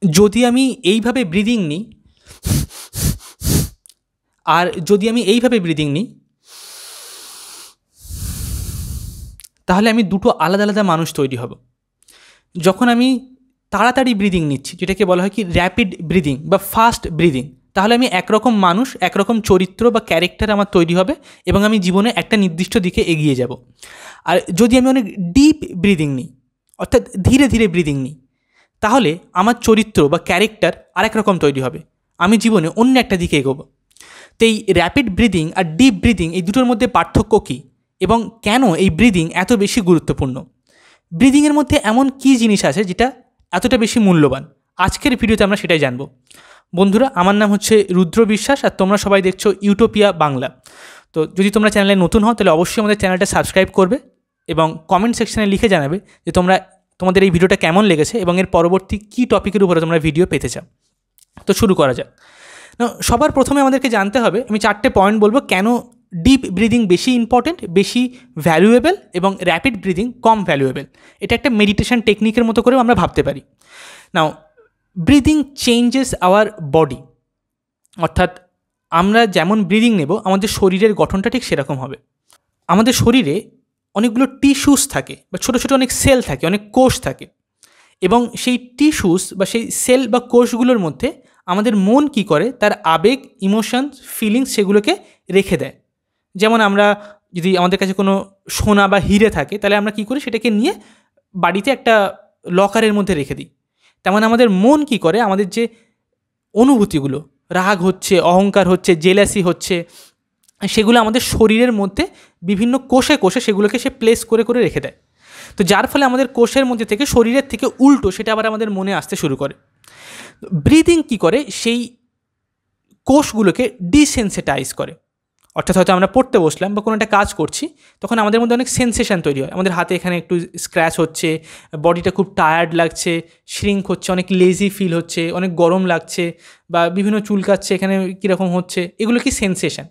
যদি আমি এইভাবে ব্রিদিং নিই আর যদি আমি এইভাবে ব্রিদিং নিই, তাহলে আমি দুটো আলাদা আলাদা মানুষ তৈরি হব। যখন আমি তাড়াতাড়ি ব্রিদিং নিচ্ছি, যেটাকে বলা হয় কি র্যাপিড ব্রিদিং বা ফাস্ট ব্রিদিং, তাহলে আমি একরকম মানুষ, একরকম চরিত্র বা ক্যারেক্টার আমার তৈরি হবে এবং আমি জীবনে একটা নির্দিষ্ট দিকে এগিয়ে যাব। আর যদি আমি অনেক ডিপ ব্রিদিং নিই, অর্থাৎ ধীরে ধীরে ব্রিদিং নিই, তাহলে আমার চরিত্র বা ক্যারেক্টার আরেক রকম তৈরি হবে, আমি জীবনে অন্য একটা দিকে এগোবো। তো এই র্যাপিড ব্রিদিং আর ডিপ ব্রিদিং, এই দুটোর মধ্যে পার্থক্য কী এবং কেন এই ব্রিদিং এত বেশি গুরুত্বপূর্ণ? ব্রিদিংয়ের মধ্যে এমন কী জিনিস আছে যেটা এতটা বেশি মূল্যবান? আজকের ভিডিওতে আমরা সেটাই জানবো। বন্ধুরা, আমার নাম হচ্ছে রুদ্র বিশ্বাস আর তোমরা সবাই দেখছো ইউটোপিয়া বাংলা। তো যদি তোমরা চ্যানেলে নতুন হও তাহলে অবশ্যই আমাদের চ্যানেলটা সাবস্ক্রাইব করবে এবং কমেন্ট সেকশনে লিখে জানাবে যে তোমাদের এই ভিডিওটা কেমন লেগেছে এবং এর পরবর্তী কী টপিকের উপরে তোমরা ভিডিও পেতে চাও। তো শুরু করা যাক। সবার প্রথমে আমাদেরকে জানতে হবে, আমি 4টে পয়েন্ট বলবো কেন ডিপ ব্রিদিং বেশি ইম্পর্টেন্ট, বেশি ভ্যালুয়েবল এবং র্যাপিড ব্রিদিং কম ভ্যালুয়েবল। এটা একটা মেডিটেশন টেকনিকের মতো করেও আমরা ভাবতে পারি। নাও, ব্রিদিং চেঞ্জেস আওয়ার বডি, অর্থাৎ আমরা যেমন ব্রিদিং নেব আমাদের শরীরের গঠনটা ঠিক সেরকম হবে। আমাদের শরীরে অনেকগুলো টিস্যুস থাকে বা ছোটো ছোটো অনেক সেল থাকে, অনেক কোষ থাকে, এবং সেই টিস্যুস বা সেই সেল বা কোষগুলোর মধ্যে আমাদের মন কী করে, তার আবেগ, ইমোশনস, ফিলিংস সেগুলোকে রেখে দেয়। যেমন আমরা যদি আমাদের কাছে কোনো সোনা বা হিরে থাকে, তাহলে আমরা কী করি, সেটাকে নিয়ে বাড়িতে একটা লকারের মধ্যে রেখে দিই। তেমন আমাদের মন কী করে, আমাদের যে অনুভূতিগুলো, রাগ হচ্ছে, অহংকার হচ্ছে, জেলাসি হচ্ছে, সেগুলো আমাদের শরীরের মধ্যে বিভিন্ন কোষে কোষে সেগুলোকে সে প্লেস করে করে রেখে দেয়। তো যার ফলে আমাদের কোষের মধ্যে থেকে, শরীরের থেকে উল্টো সেটা আবার আমাদের মনে আসতে শুরু করে। ব্রিদিং কী করে, সেই কোষগুলোকে ডিসেন্সিটাইজ করে। অর্থাৎ হয়তো আমরা পড়তে বসলাম বা কোনো একটা কাজ করছি, তখন আমাদের মধ্যে অনেক সেন্সেশন তৈরি হয়। আমাদের হাতে এখানে একটু স্ক্র্যাচ হচ্ছে, বডিটা খুব টায়ার্ড লাগছে, শ্রিঙ্ক হচ্ছে, অনেক লেজি ফিল হচ্ছে, অনেক গরম লাগছে, বা বিভিন্ন চুলকাচ্ছে, এখানে কীরকম হচ্ছে, এগুলো কি সেন্সেশন।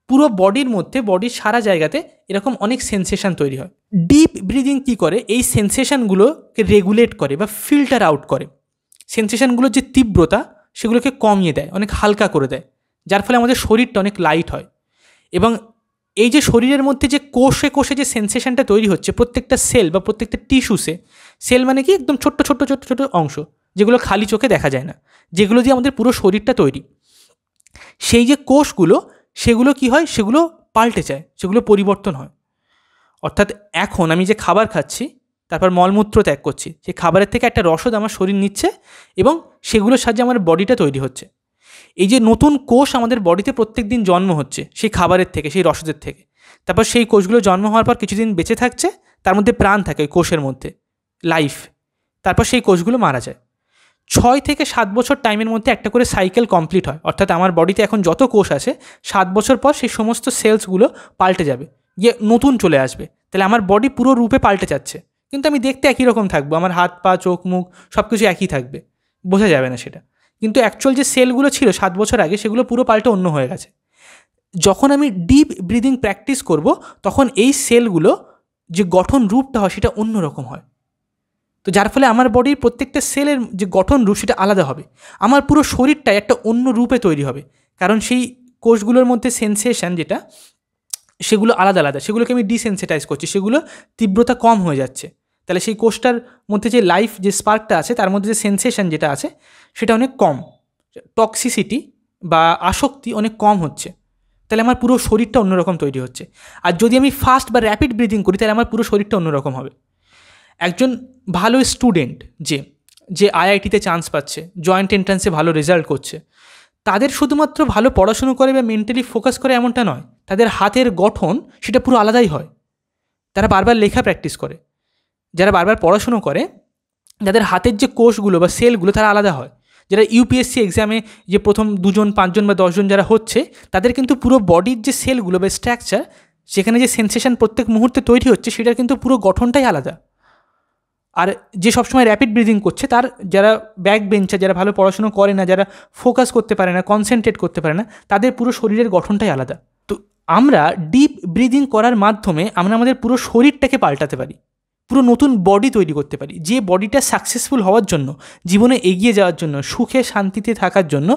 পুরো বডির মধ্যে, বডির সারা জায়গাতে এরকম অনেক সেন্সেশন তৈরি হয়। ডিপ ব্রিদিং কী করে, এই সেন্সেশনগুলোকে রেগুলেট করে বা ফিল্টার আউট করে। সেন্সেশনগুলোর যে তীব্রতা সেগুলোকে কমিয়ে দেয়, অনেক হালকা করে দেয়, যার ফলে আমাদের শরীরটা অনেক লাইট হয়। এবং এই যে শরীরের মধ্যে যে কোষে কোষে যে সেন্সেশনটা তৈরি হচ্ছে, প্রত্যেকটা সেল বা প্রত্যেকটা টিস্যুসে, সেল মানে কি একদম ছোট্ট ছোট্ট ছোট্ট ছোটো অংশ, যেগুলো খালি চোখে দেখা যায় না, যেগুলো দিয়ে আমাদের পুরো শরীরটা তৈরি, সেই যে কোষগুলো, সেগুলো কি হয়, সেগুলো পাল্টে যায়, সেগুলো পরিবর্তন হয়। অর্থাৎ এখন আমি যে খাবার খাচ্ছি, তারপর মলমূত্র ত্যাগ করছি, সেই খাবারের থেকে একটা রসদ আমার শরীর নিচ্ছে এবং সেগুলোর সাহায্যে আমার বডিটা তৈরি হচ্ছে। এই যে নতুন কোষ আমাদের বডিতে প্রত্যেক দিন জন্ম হচ্ছে সেই খাবারের থেকে, সেই রসদের থেকে, তারপর সেই কোষগুলো জন্ম হওয়ার পর কিছুদিন বেঁচে থাকছে, তার মধ্যে প্রাণ থাকে ওই কোষের মধ্যে, লাইফ। তারপর সেই কোষগুলো মারা যায়। 6 থেকে 7 বছর টাইমের মধ্যে একটা করে সাইকেল কমপ্লিট হয়। অর্থাৎ আমার বডিতে এখন যত কোষ আছে, 7 বছর পর সেই সমস্ত সেলসগুলো পাল্টে যাবে, গিয়ে নতুন চলে আসবে। তাহলে আমার বডি পুরো রূপে পাল্টে যাচ্ছে, কিন্তু আমি দেখতে একই রকম থাকবো, আমার হাত পা চোখ মুখ সব কিছু একই থাকবে, বোঝা যাবে না সেটা। কিন্তু অ্যাকচুয়াল যে সেলগুলো ছিল 7 বছর আগে, সেগুলো পুরো পাল্টে অন্য হয়ে গেছে। যখন আমি ডিপ ব্রিদিং প্র্যাকটিস করব, তখন এই সেলগুলো যে গঠন রূপটা হয় সেটা অন্য রকম হয়। তো যার ফলে আমার বডির প্রত্যেকটা সেলের যে গঠন রূপ সেটা আলাদা হবে, আমার পুরো শরীরটা একটা অন্য রূপে তৈরি হবে, কারণ সেই কোষগুলোর মধ্যে সেন্সেশন যেটা, সেগুলো আলাদা আলাদা, সেগুলোকে আমি ডিসেন্সিটাইজ করছি, সেগুলো তীব্রতা কম হয়ে যাচ্ছে। তাহলে সেই কোষটার মধ্যে যে লাইফ, যে স্পার্কটা আছে, তার মধ্যে যে সেন্সেশন যেটা আছে সেটা অনেক কম, টক্সিসিটি বা আসক্তি অনেক কম হচ্ছে। তাহলে আমার পুরো শরীরটা অন্যরকম তৈরি হচ্ছে। আর যদি আমি ফাস্ট বা র্যাপিড ব্রিদিং করি, তাহলে আমার পুরো শরীরটা অন্যরকম হবে। একজন ভালো স্টুডেন্ট যে আইআইটিতে চান্স পাচ্ছে, জয়েন্ট এন্ট্রান্সে ভালো রেজাল্ট করছে, তাদের শুধুমাত্র ভালো পড়াশুনো করে বা মেন্টালি ফোকাস করে এমনটা নয়, তাদের হাতের গঠন সেটা পুরো আলাদাই হয়। তারা বারবার লেখা প্র্যাকটিস করে, যারা বারবার পড়াশুনো করে, যাদের হাতের যে কোষগুলো বা সেলগুলো তারা আলাদা হয়। যারা ইউপিএসসি এক্সামে যে প্রথম 2 জন 5 জন বা 10 জন যারা হচ্ছে, তাদের কিন্তু পুরো বডির যে সেলগুলো বা স্ট্রাকচার, সেখানে যে সেন্সেশন প্রত্যেক মুহূর্তে তৈরি হচ্ছে, সেটার কিন্তু পুরো গঠনটাই আলাদা। আর যে সবসময় র্যাপিড ব্রিদিং করছে, তার যারা ব্যাক বেঞ্চার, যারা ভালো পড়াশুনো করে না, যারা ফোকাস করতে পারে না, কনসেন্ট্রেট করতে পারে না, তাদের পুরো শরীরের গঠনটাই আলাদা। তো আমরা ডিপ ব্রিদিং করার মাধ্যমে আমরা আমাদের পুরো শরীরটাকে পাল্টাতে পারি। পুরো নতুন বডি তৈরি করতে পারি, যে বডিটা সাকসেসফুল হওয়ার জন্য, জীবনে এগিয়ে যাওয়ার জন্য, সুখে শান্তিতে থাকার জন্য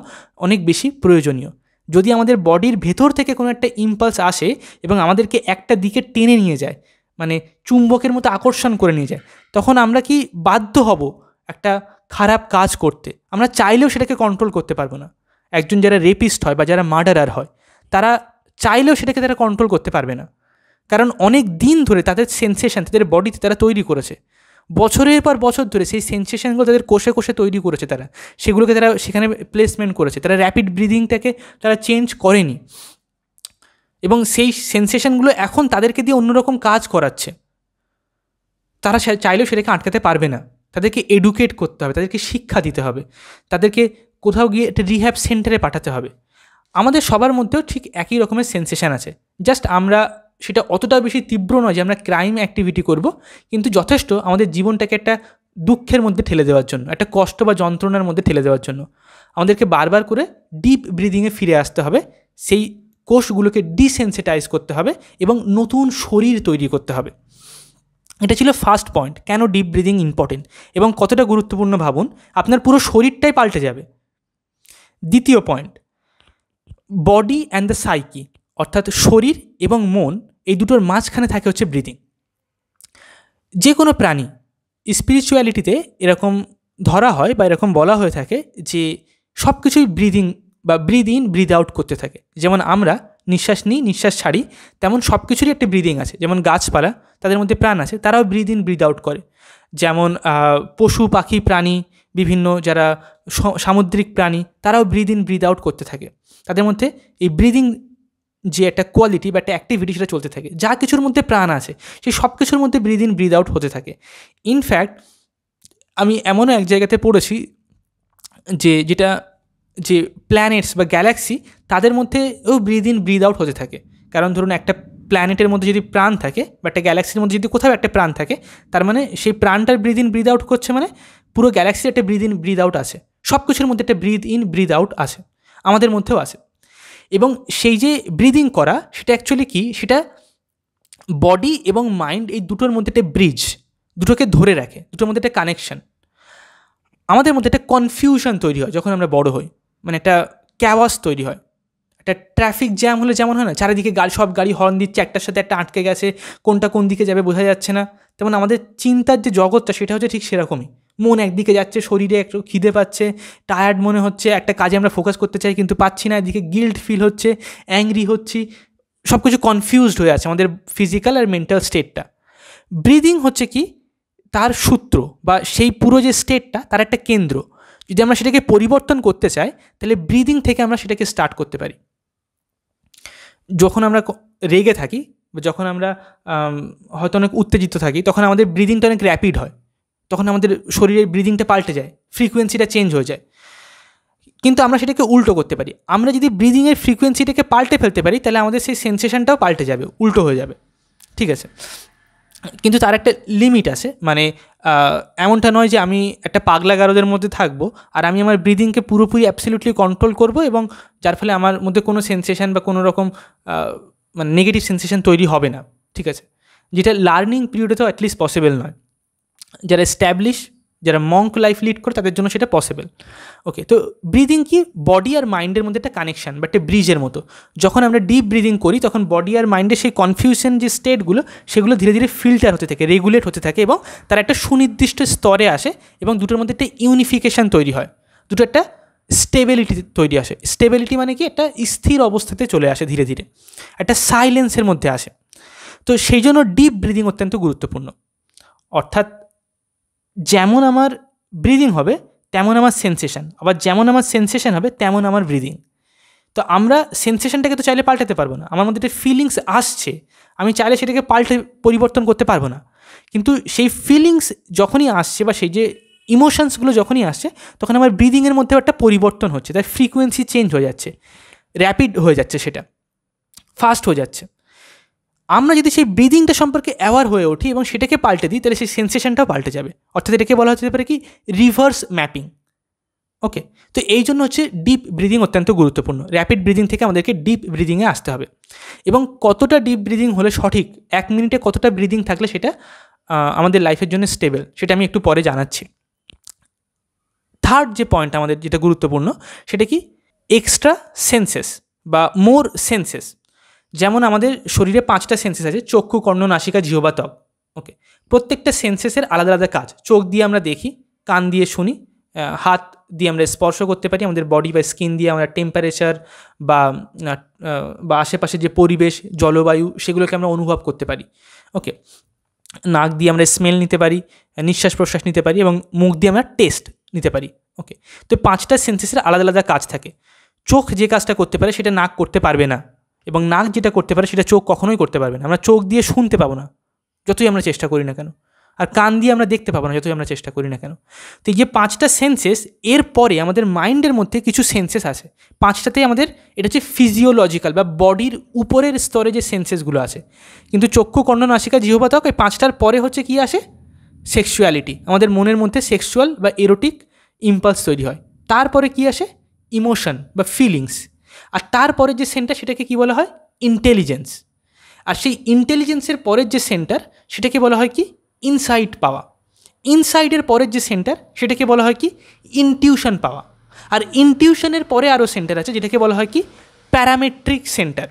অনেক বেশি প্রয়োজনীয়। যদি আমাদের বডির ভেতর থেকে কোনো একটা ইম্পালস আসে এবং আমাদেরকে একটা দিকে টেনে নিয়ে যায়, মানে চুম্বকের মতো আকর্ষণ করে নিয়ে যায়, তখন আমরা কি বাধ্য হব একটা খারাপ কাজ করতে? আমরা চাইলেও সেটাকে কন্ট্রোল করতে পারবো না। একজন যারা রেপিস্ট হয় বা যারা মার্ডারার হয়, তারা চাইলেও সেটাকে তারা কন্ট্রোল করতে পারবে না, কারণ অনেক দিন ধরে তাদের সেন্সেশন তাদের বডিতে তারা তৈরি করেছে, বছরের পর বছর ধরে সেই সেন্সেশনগুলো তাদের কোষে কোষে তৈরি করেছে, তারা সেগুলোকে তারা সেখানে প্লেসমেন্ট করেছে, তারা র্যাপিড ব্রিদিংটাকে তারা চেঞ্জ করেনি, এবং সেই সেন্সেশনগুলো এখন তাদেরকে দিয়ে অন্যরকম কাজ করাচ্ছে। তারা চাইলেও সেটাকে আটকাতে পারবে না, তাদেরকে এডুকেট করতে হবে, তাদেরকে শিক্ষা দিতে হবে, তাদেরকে কোথাও গিয়ে একটা রিহ্যাব সেন্টারে পাঠাতে হবে। আমাদের সবার মধ্যেও ঠিক একই রকমের সেন্সেশন আছে, জাস্ট আমরা সেটা অতটা বেশি তীব্র নয় যে আমরা ক্রাইম অ্যাক্টিভিটি করব, কিন্তু যথেষ্ট আমাদের জীবনটাকে একটা দুঃখের মধ্যে ঠেলে দেওয়ার জন্য, একটা কষ্ট বা যন্ত্রণার মধ্যে ঠেলে দেওয়ার জন্য আমাদেরকে বারবার করে ডিপ ব্রিদিংয়ে ফিরে আসতে হবে, সেই কোষগুলোকে ডিসেন্সিটাইজ করতে হবে এবং নতুন শরীর তৈরি করতে হবে। এটা ছিল ফার্স্ট পয়েন্ট, কেন ডিপ ব্রিদিং ইম্পর্টেন্ট এবং কতটা গুরুত্বপূর্ণ ভাবুন, আপনার পুরো শরীরটাই পাল্টে যাবে। দ্বিতীয় point, body and the psyche, অর্থাৎ শরীর এবং মন, এই দুটোর মাঝখানে থাকে হচ্ছে ব্রিদিং। যে কোনো প্রাণী, স্পিরিচুয়ালিটিতে এরকম ধরা হয় বা এরকম বলা হয়ে থাকে যে সব কিছুই ব্রিদিং বা ব্রিদ ইন ব্রিদ আউট করতে থাকে। যেমন আমরা নিঃশ্বাস নিই, নিঃশ্বাস ছাড়ি, তেমন সব কিছুরই একটা ব্রিদিং আছে। যেমন গাছপালা, তাদের মধ্যে প্রাণ আছে, তারাও ব্রিদ ইন ব্রিদ আউট করে। যেমন পশু পাখি প্রাণী, বিভিন্ন যারা সামুদ্রিক প্রাণী, তারাও ব্রিদ ইন ব্রিদ আউট করতে থাকে। তাদের মধ্যে এই ব্রিদিং যে একটা কোয়ালিটি বা একটা অ্যাক্টিভিটি, সেটা চলতে থাকে। যা কিছুর মধ্যে প্রাণ আছে সেই সব কিছুর মধ্যে ব্রিদ ইন ব্রিদ আউট হতে থাকে। ইনফ্যাক্ট আমি এমনও এক জায়গাতে পড়েছি যেটা যে প্ল্যানেটস বা গ্যালাক্সি, তাদের মধ্যেও ব্রিদ ইন ব্রিদ আউট হতে থাকে। কারণ ধরুন একটা প্ল্যানেটের মধ্যে যদি প্রাণ থাকে বা একটা গ্যালাক্সির মধ্যে যদি কোথাও একটা প্রাণ থাকে, তার মানে সেই প্রাণটার ব্রিদ ইন ব্রিদ আউট করছে, মানে পুরো গ্যালাক্সির একটা ব্রিদ ইন ব্রিদ আউট আছে। সব কিছুর মধ্যে একটা ব্রিদ ইন ব্রিদ আউট আছে, আমাদের মধ্যেও আছে। এবং সেই যে ব্রিদিং করা, সেটা অ্যাকচুয়ালি কি, সেটা বডি এবং মাইন্ড এই দুটোর মধ্যে একটা ব্রিজ, দুটোকে ধরে রাখে, দুটোর মধ্যে একটা কানেকশন। আমাদের মধ্যে একটা কনফিউশন তৈরি হয় যখন আমরা বড় হই, মানে একটা ক্যাওয়াস তৈরি হয়। একটা ট্রাফিক জ্যাম হলে যেমন হয় না, চারিদিকে সব গাড়ি হর্ন দিচ্ছে, একটার সাথে একটা আটকে গেছে, কোনটা কোন দিকে যাবে বোঝা যাচ্ছে না। তেমন আমাদের চিন্তার যে জগৎটা, সেটা হচ্ছে ঠিক সেরকমই। মন একদিকে যাচ্ছে, শরীরে একটু খিদে পাচ্ছে, টায়ার্ড মনে হচ্ছে, একটা কাজে আমরা ফোকাস করতে চাই কিন্তু পাচ্ছি না, এদিকে গিল্ট ফিল হচ্ছে, অ্যাংরি হচ্ছি, সব কিছু কনফিউজড হয়ে আছে আমাদের ফিজিক্যাল আর মেন্টাল স্টেটটা। ব্রিদিং হচ্ছে কি তার সূত্র, বা সেই পুরো যে স্টেটটা তার একটা কেন্দ্র। যদি আমরা সেটাকে পরিবর্তন করতে চাই, তাহলে ব্রিদিং থেকে আমরা সেটাকে স্টার্ট করতে পারি। যখন আমরা রেগে থাকি বা যখন আমরা হয়তো অনেক উত্তেজিত থাকি, তখন আমাদের ব্রিদিংটা অনেক র্যাপিড হয়, তখন আমাদের শরীরের ব্রিদিংটা পাল্টে যায়, ফ্রিকোয়েন্সিটা চেঞ্জ হয়ে যায়। কিন্তু আমরা সেটাকে উল্টো করতে পারি। আমরা যদি ব্রিদিংয়ের ফ্রিকোয়েন্সিটাকে পাল্টে ফেলতে পারি, তাহলে আমাদের সেই সেন্সেশনটাও পাল্টে যাবে, উল্টো হয়ে যাবে, ঠিক আছে। কিন্তু তার একটা লিমিট আছে, মানে এমনটা নয় যে আমি একটা পাগলা গারদের মধ্যে থাকবো আর আমি আমার ব্রিদিংকে পুরোপুরি অ্যাবসলিউটলি কন্ট্রোল করব, এবং যার ফলে আমার মধ্যে কোনো সেন্সেশন বা কোনো রকম মানে নেগেটিভ সেন্সেশন তৈরি হবে না, ঠিক আছে। যেটা লার্নিং পিরিয়ডে তো অ্যাটলিস্ট পসিবল নয়। যারা এস্ট্যাবলিশ, যারা মঙ্ক লাইফ লিড করে, তাদের জন্য সেটা পসিবল। ওকে, তো ব্রিদিং কি বডি আর মাইন্ডের মধ্যে একটা কানেকশান বা একটা ব্রিজের মতো। যখন আমরা ডিপ ব্রিদিং করি, তখন বডি আর মাইন্ডের সেই কনফিউশন যে স্টেটগুলো, সেগুলো ধীরে ধীরে ফিল্টার হতে থাকে, রেগুলেট হতে থাকে, এবং তার একটা সুনির্দিষ্ট স্তরে আসে, এবং দুটোর মধ্যে একটা ইউনিফিকেশান তৈরি হয়, দুটো একটা স্টেবিলিটি তৈরি আসে। স্টেবিলিটি মানে কি, একটা স্থির অবস্থাতে চলে আসে, ধীরে ধীরে একটা সাইলেন্সের মধ্যে আসে। তো সেই জন্য ডিপ ব্রিদিং অত্যন্ত গুরুত্বপূর্ণ। অর্থাৎ যেমন আমার ব্রিদিং হবে তেমন আমার সেন্সেশন, আবার যেমন আমার সেন্সেশন হবে তেমন আমার ব্রিদিং। তো আমরা সেন্সেশনটাকে তো চাইলে পাল্টাতে পারবো না। আমার মধ্যে একটা ফিলিংস আসছে, আমি চাইলে সেটাকে পরিবর্তন করতে পারবো না। কিন্তু সেই ফিলিংস যখনই আসছে বা সেই যে ইমোশনসগুলো যখনই আসছে, তখন আমার ব্রিদিংয়ের মধ্যেও একটা পরিবর্তন হচ্ছে, তার ফ্রিকোয়েন্সি চেঞ্জ হয়ে যাচ্ছে, র্যাপিড হয়ে যাচ্ছে, সেটা ফাস্ট হয়ে যাচ্ছে। আমরা যদি সেই ব্রিদিংটা সম্পর্কে অ্যাওয়ার হয়ে উঠি এবং সেটাকে পাল্টে দিই, তাহলে সেই সেন্সেশনটাও পাল্টে যাবে। অর্থাৎ এটাকে বলা হতে পারে কি, রিভার্স ম্যাপিং। ওকে, তো এই জন্য হচ্ছে ডিপ ব্রিদিং অত্যন্ত গুরুত্বপূর্ণ। র্যাপিড ব্রিদিং থেকে আমাদেরকে ডিপ ব্রিদিংয়ে আসতে হবে। এবং কতটা ডিপ ব্রিদিং হলে সঠিক, 1 মিনিটে কতটা ব্রিদিং থাকলে সেটা আমাদের লাইফের জন্য স্টেবল, সেটা আমি একটু পরে জানাচ্ছি। থার্ড যে পয়েন্ট আমাদের যেটা গুরুত্বপূর্ণ সেটা কি, এক্সট্রা সেন্সেস বা মোর সেন্সেস। যেমন আমাদের শরীরে 5টা সেন্সেস আছে, চক্ষু, কর্ণ, নাসিকা, জিহ্বা, ত্বক। ওকে, প্রত্যেকটা সেন্সেসের আলাদা আলাদা কাজ। চোখ দিয়ে আমরা দেখি, কান দিয়ে শুনি, হাত দিয়ে আমরা স্পর্শ করতে পারি, আমাদের বডি বা স্কিন দিয়ে আমরা টেম্পারেচার বা আশেপাশে যে পরিবেশ, জলবায়ু, সেগুলোকে আমরা অনুভব করতে পারি। ওকে, নাক দিয়ে আমরা স্মেল নিতে পারি, নিঃশ্বাস প্রশ্বাস নিতে পারি, এবং মুখ দিয়ে আমরা টেস্ট নিতে পারি। ওকে, তো 5টা সেন্সেসের আলাদা আলাদা কাজ থাকে। চোখ যে কাজটা করতে পারে সেটা নাক করতে পারবে না, এবং নাক যেটা করতে পারে সেটা চোখ কখনোই করতে পারবে না। আমরা চোখ দিয়ে শুনতে পাবো না যতই আমরা চেষ্টা করি না কেন, আর কান দিয়ে আমরা দেখতে পাবো না যতই আমরা চেষ্টা করি না কেন। তো এই যে 5টা সেন্সেস, এর পরে আমাদের মাইন্ডের মধ্যে কিছু সেন্সেস আছে। 5টাতেই আমাদের এটা হচ্ছে ফিজিওলজিক্যাল বা বডির উপরের স্তরে যে সেন্সেসগুলো আছে। কিন্তু চক্ষু, কর্ণ, নাসিকা, জিহ্বা, ত্বক, এই 5টার পরে হচ্ছে কি আসে, সেক্সুয়ালিটি। আমাদের মনের মধ্যে সেক্সুয়াল বা এরোটিক ইম্পালস তৈরি হয়। তারপরে কি আসে, ইমোশন বা ফিলিংস। আর তারপরে যে সেন্টার সেটাকে কি বলা হয়, ইন্টেলিজেন্স। আর সেই ইন্টেলিজেন্সের পরের যে সেন্টার সেটাকে বলা হয় কি, ইনসাইট পাওয়া। ইনসাইডের পরের যে সেন্টার সেটাকে বলা হয় কি, ইনটিউশন পাওয়া। আর ইনটিউশনের পরে আরও সেন্টার আছে যেটাকে বলা হয় কি, প্যারামেট্রিক সেন্টার।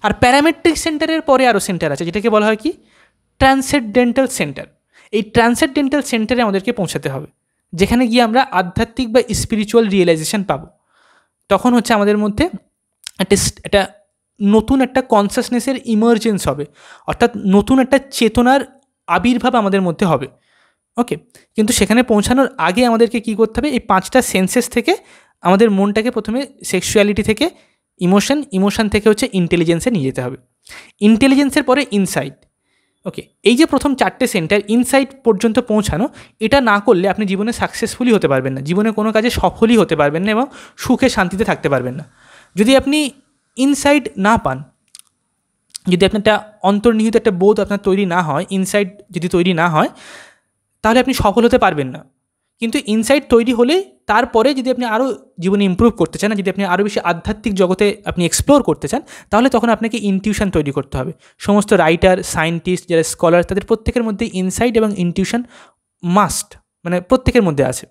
আর প্যারামেট্রিক সেন্টারের পরে আরও সেন্টার আছে যেটাকে বলা হয় কি, ট্রান্সেন্ডেন্টাল সেন্টার। এই ট্রান্সেন্ডেন্টাল সেন্টারে আমাদেরকে পৌঁছাতে হবে, যেখানে গিয়ে আমরা আধ্যাত্মিক বা স্পিরিচুয়াল রিয়েলাইজেশন পাবো। তখন হচ্ছে আমাদের মধ্যে একটা নতুন একটা কনসাসনেসের ইমার্জেন্স হবে, অর্থাৎ নতুন একটা চেতনার আবির্ভাব আমাদের মধ্যে হবে। ওকে, কিন্তু সেখানে পৌঁছানোর আগে আমাদেরকে কী করতে হবে, এই 5টা সেন্সেস থেকে আমাদের মনটাকে প্রথমে সেক্সুয়ালিটি থেকে ইমোশন থেকে হচ্ছে ইন্টেলিজেন্সে নিয়ে যেতে হবে। ইন্টেলিজেন্সের পরে ইনসাইট। ওকে, এই যে প্রথম 4টে সেন্টার, ইনসাইট পর্যন্ত পৌঁছানো, এটা না করলে আপনি জীবনে সাকসেসফুলি হতে পারবেন না, জীবনে কোনো কাজে সফলই হতে পারবেন না, এবং সুখে শান্তিতে থাকতে পারবেন না। যদি আপনি ইনসাইট না পান, যদি আপনার একটা অন্তর্নিহিত একটা বোধ আপনার তৈরি না হয়, ইনসাইট যদি তৈরি না হয়, তাহলে আপনি সফল হতে পারবেন না। কিন্তু ইনসাইট তৈরি হলে তারপরে যদি আপনি আরও জীবনে ইমপ্রুভ করতে চান, যদি আপনি আরও বেশি আধ্যাত্মিক জগতে আপনি এক্সপ্লোর করতে চান, তাহলে তখন আপনাকে ইনটিউশন তৈরি করতে হবে। সমস্ত রাইটার, সায়েন্টিস্ট, যারা স্কলার, তাদের প্রত্যেকের মধ্যে ইনসাইট এবং ইনটিউশন মাস্ট, মানে প্রত্যেকের মধ্যে আছে।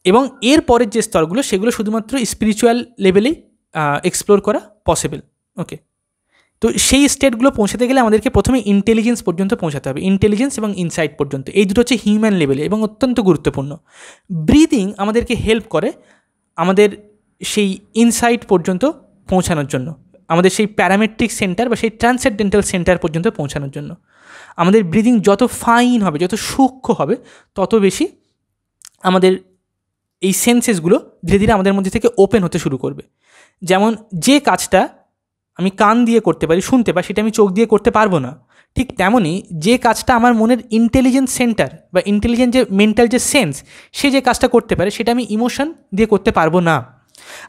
এবং এর পরের যে স্তরগুলো, সেগুলো শুধুমাত্র স্পিরিচুয়াল লেভেলেই এক্সপ্লোর করা পসিবল। ওকে, তো সেই স্টেটগুলো পৌঁছাতে গেলে আমাদেরকে প্রথমে ইন্টেলিজেন্স পর্যন্ত পৌঁছাতে হবে, ইন্টেলিজেন্স এবং ইনসাইট পর্যন্ত। এই দুটো হচ্ছে হিউম্যান লেভেলে এবং অত্যন্ত গুরুত্বপূর্ণ। ব্রিদিং আমাদেরকে হেল্প করে আমাদের সেই ইনসাইট পর্যন্ত পৌঁছানোর জন্য, আমাদের সেই প্যারামেট্রিক সেন্টার বা সেই ট্রান্সেন্ডেন্টাল সেন্টার পর্যন্ত পৌঁছানোর জন্য। আমাদের ব্রিদিং যত ফাইন হবে, যত সূক্ষ্ম হবে, তত বেশি আমাদের এই সেন্সেসগুলো ধীরে ধীরে আমাদের মধ্যে থেকে ওপেন হতে শুরু করবে। যেমন যে কাজটা আমি কান দিয়ে করতে পারি, শুনতে পাই, সেটা আমি চোখ দিয়ে করতে পারবো না। ঠিক তেমনই যে কাজটা আমার মনের ইন্টেলিজেন্স সেন্টার বা ইন্টেলিজেন্ট যে মেন্টাল যে সেন্স, সে যে কাজটা করতে পারে, সেটা আমি ইমোশন দিয়ে করতে পারবো না।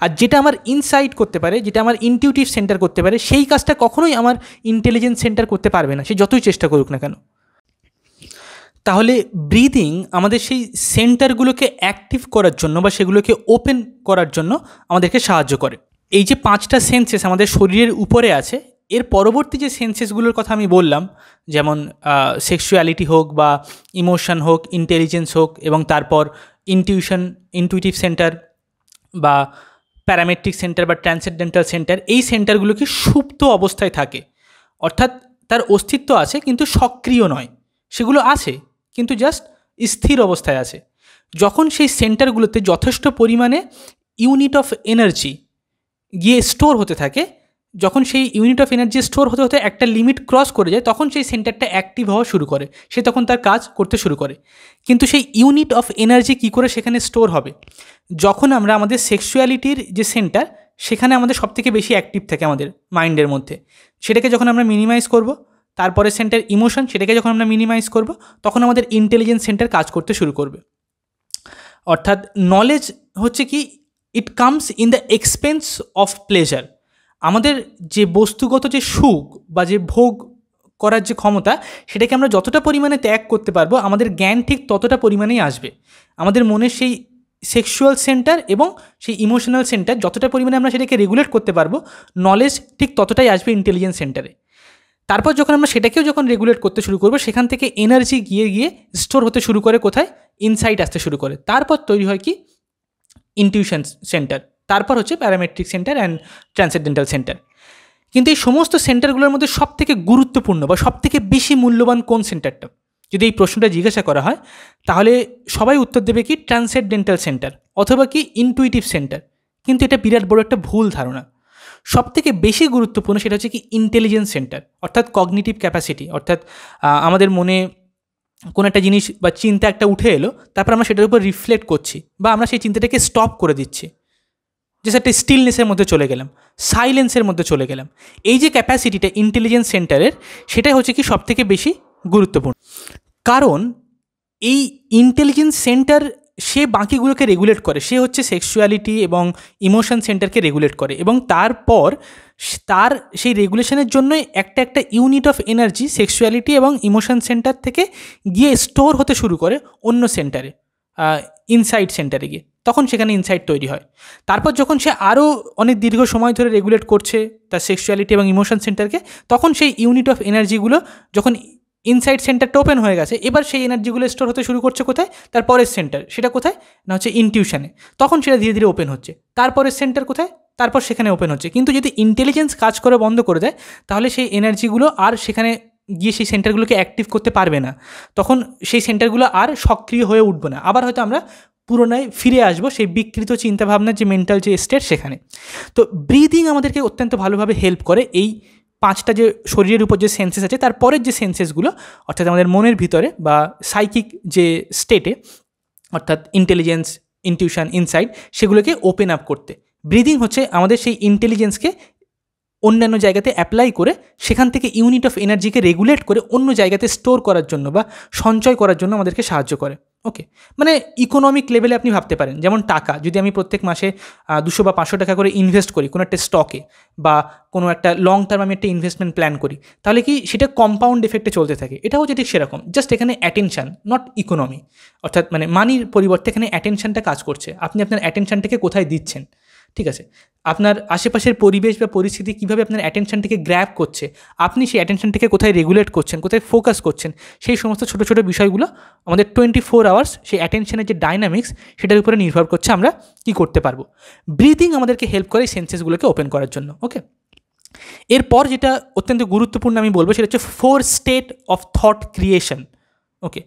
আর যেটা আমার ইনসাইট করতে পারে, যেটা আমার ইনটিউটিভ সেন্টার করতে পারে, সেই কাজটা কখনোই আমার ইন্টেলিজেন্স সেন্টার করতে পারবে না, সে যতই চেষ্টা করুক না কেন। তাহলে ব্রিদিং আমাদের সেই সেন্টারগুলোকে অ্যাক্টিভ করার জন্য বা সেগুলোকে ওপেন করার জন্য আমাদেরকে সাহায্য করে। এই যে 5টা সেন্সেস আমাদের শরীরের উপরে আছে, এর পরবর্তী যে সেন্সেসগুলোর কথা আমি বললাম, যেমন সেক্সুয়ালিটি হোক বা ইমোশন হোক, ইন্টেলিজেন্স হোক, এবং তারপর ইনটিউটিভ সেন্টার বা প্যারামেট্রিক সেন্টার বা ট্রান্সেন্ডেন্টাল সেন্টার, এই সেন্টারগুলো কি সুপ্ত অবস্থায় থাকে, অর্থাৎ তার অস্তিত্ব আছে কিন্তু সক্রিয় নয়। সেগুলো আছে কিন্তু জাস্ট স্থির অবস্থায় আছে। যখন সেই সেন্টারগুলোতে যথেষ্ট পরিমাণে ইউনিট অফ এনার্জি গিয়ে স্টোর হতে থাকে, যখন সেই ইউনিট অফ এনার্জি স্টোর হতে হতে একটা লিমিট ক্রস করে যায়, তখন সেই সেন্টারটা অ্যাক্টিভ হওয়া শুরু করে, সে তখন তার কাজ করতে শুরু করে। কিন্তু সেই ইউনিট অফ এনার্জি কী করে সেখানে স্টোর হবে, যখন আমরা আমাদের সেক্সুয়ালিটির যে সেন্টার, সেখানে আমাদের সবথেকে বেশি অ্যাক্টিভ থাকে আমাদের মাইন্ডের মধ্যে, সেটাকে যখন আমরা মিনিমাইজ করব, তারপরে সেন্টার ইমোশন, সেটাকে যখন আমরা মিনিমাইজ করব, তখন আমাদের ইন্টেলিজেন্স সেন্টার কাজ করতে শুরু করবে। অর্থাৎ নলেজ হচ্ছে কি, it comes in the expense of pleasure. আমাদের যে বস্তুগত যে সুখ বা যে ভোগ করার যে ক্ষমতা, সেটাকে আমরা যতটা পরিমাণে ত্যাগ করতে পারবো, আমাদের জ্ঞান ঠিক ততটা পরিমাণেই আসবে। আমাদের মনের সেই সেক্সুয়াল সেন্টার এবং সেই ইমোশনাল সেন্টার যতটা পরিমাণে আমরা সেটাকে রেগুলেট করতে পারবো, নলেজ ঠিক ততটাই আসবে ইন্টেলিজেন্স সেন্টারে। তারপর যখন আমরা সেটাকেও যখন রেগুলেট করতে শুরু করবো, সেখান থেকে এনার্জি গিয়ে গিয়ে স্টোর হতে শুরু করে কোথায়, ইনসাইড আসতে শুরু করে। তারপর তৈরি হয় কি ইনটিউশন সেন্টার, তারপর হচ্ছে parametric centre and transcendental centre. কিন্তু এই সমস্ত সেন্টারগুলোর মধ্যে সবথেকে গুরুত্বপূর্ণ বা সবথেকে বেশি মূল্যবান কোন সেন্টারটা, যদি এই প্রশ্নটা জিজ্ঞাসা করা হয়, তাহলে সবাই উত্তর দেবে কি ট্রান্সেন্ডেন্টাল সেন্টার অথবা কি ইনটুইটিভ সেন্টার। কিন্তু এটা বিরাট বড় একটা ভুল ধারণা। সবথেকে বেশি গুরুত্বপূর্ণ সেটা হচ্ছে কি ইন্টেলিজেন্স সেন্টার, অর্থাৎ কগনিটিভ ক্যাপাসিটি, অর্থাৎ আমাদের মনে কোনো একটা জিনিস বা চিন্তা একটা উঠে এলো, তারপর আমরা সেটার উপর রিফ্লেক্ট করছি বা আমরা সেই চিন্তাটাকে স্টপ করে দিচ্ছি, যে একটা স্টিলনেসের মধ্যে চলে গেলাম, সাইলেন্সের মধ্যে চলে গেলাম। এই যে ক্যাপাসিটিটা ইন্টেলিজেন্স সেন্টারের, সেটাই হচ্ছে কি সবথেকে বেশি গুরুত্বপূর্ণ। কারণ এই ইন্টেলিজেন্স সেন্টার সে বাকিগুলোকে রেগুলেট করে, সে হচ্ছে সেক্সুয়ালিটি এবং ইমোশন সেন্টারকে রেগুলেট করে, এবং তারপর তার সেই রেগুলেশনের জন্যই একটা একটা ইউনিট অফ এনার্জি সেক্সুয়ালিটি এবং ইমোশন সেন্টার থেকে গিয়ে স্টোর হতে শুরু করে অন্য সেন্টারে, ইনসাইড সেন্টারে গিয়ে, তখন সেখানে ইনসাইট তৈরি হয়। তারপর যখন সে আরও অনেক দীর্ঘ সময় ধরে রেগুলেট করছে তার সেক্সুয়ালিটি এবং ইমোশন সেন্টারকে, তখন সেই ইউনিট অফ এনার্জিগুলো যখন ইনসাইড সেন্টারটা ওপেন হয়ে গেছে, এবার সেই এনার্জিগুলো স্টোর হতে শুরু করছে কোথায়, তার পরের সেন্টার, সেটা কোথায় না হচ্ছে ইনটিউশনে, তখন সেটা ধীরে ধীরে ওপেন হচ্ছে। তারপরের সেন্টার কোথায়, তারপর সেখানে ওপেন হচ্ছে। কিন্তু যদি ইন্টেলিজেন্স কাজ করে বন্ধ করে দেয়, তাহলে সেই এনার্জিগুলো আর সেখানে গিয়ে সেই সেন্টারগুলোকে অ্যাক্টিভ করতে পারবে না, তখন সেই সেন্টারগুলো আর সক্রিয় হয়ে উঠবে না, আবার হয়তো আমরা পুরোনায় ফিরে আসবো সেই বিকৃত চিন্তাভাবনার যে মেন্টাল যে স্টেট সেখানে। তো ব্রিদিং আমাদেরকে অত্যন্ত ভালোভাবে হেল্প করে এই পাঁচটা যে শরীরের উপর যে সেন্সেস আছে, তারপরের যে সেন্সেসগুলো অর্থাৎ আমাদের মনের ভিতরে বা সাইকিক যে স্টেটে, অর্থাৎ ইন্টেলিজেন্স, ইনটিউশন, ইনসাইট, সেগুলোকে ওপেন আপ করতে। ব্রিদিং হচ্ছে আমাদের সেই ইন্টেলিজেন্সকে অন্যান্য জায়গাতে অ্যাপ্লাই করে সেখান থেকে ইউনিট অফ এনার্জিকে রেগুলেট করে অন্য জায়গাতে স্টোর করার জন্য বা সঞ্চয় করার জন্য আমাদেরকে সাহায্য করে। ওকে, মানে ইকোনমিক লেভেলে আপনি ভাবতে পারেন, যেমন টাকা যদি আমি প্রত্যেক মাসে 200 বা 500 টাকা করে ইনভেস্ট করি কোনো একটা স্টকে বা কোনো একটা লং টার্ম আমি একটা ইনভেস্টমেন্ট প্ল্যান করি, তাহলে কি সেটা কম্পাউন্ড এফেক্টে চলতে থাকে। এটাও হচ্ছে ঠিক সেরকম, জাস্ট এখানে অ্যাটেনশান, নট ইকোনমি, অর্থাৎ মানে মানির পরিবর্তে এখানে অ্যাটেনশানটা কাজ করছে। আপনি আপনার অ্যাটেনশানটাকে কোথায় দিচ্ছেন, ঠিক আছে, আপনার আশেপাশের পরিবেশ বা পরিস্থিতি কীভাবে আপনার অ্যাটেনশনটিকে গ্র্যাব করছে, আপনি সেই অ্যাটেনশনটিকে কোথায় রেগুলেট করছেন, কোথায় ফোকাস করছেন, সেই সমস্ত ছোটো ছোটো বিষয়গুলো আমাদের 24 আওয়ার্স সেই অ্যাটেনশনের যে ডাইনামিক্স সেটার উপরে নির্ভর করছে আমরা কী করতে পারবো। ব্রিদিং আমাদেরকে হেল্প করে এই সেন্সেসগুলোকে ওপেন করার জন্য। ওকে, এরপর যেটা অত্যন্ত গুরুত্বপূর্ণ আমি বলবো সেটা হচ্ছে 4 স্টেট অফ থট ক্রিয়েশন। ওকে,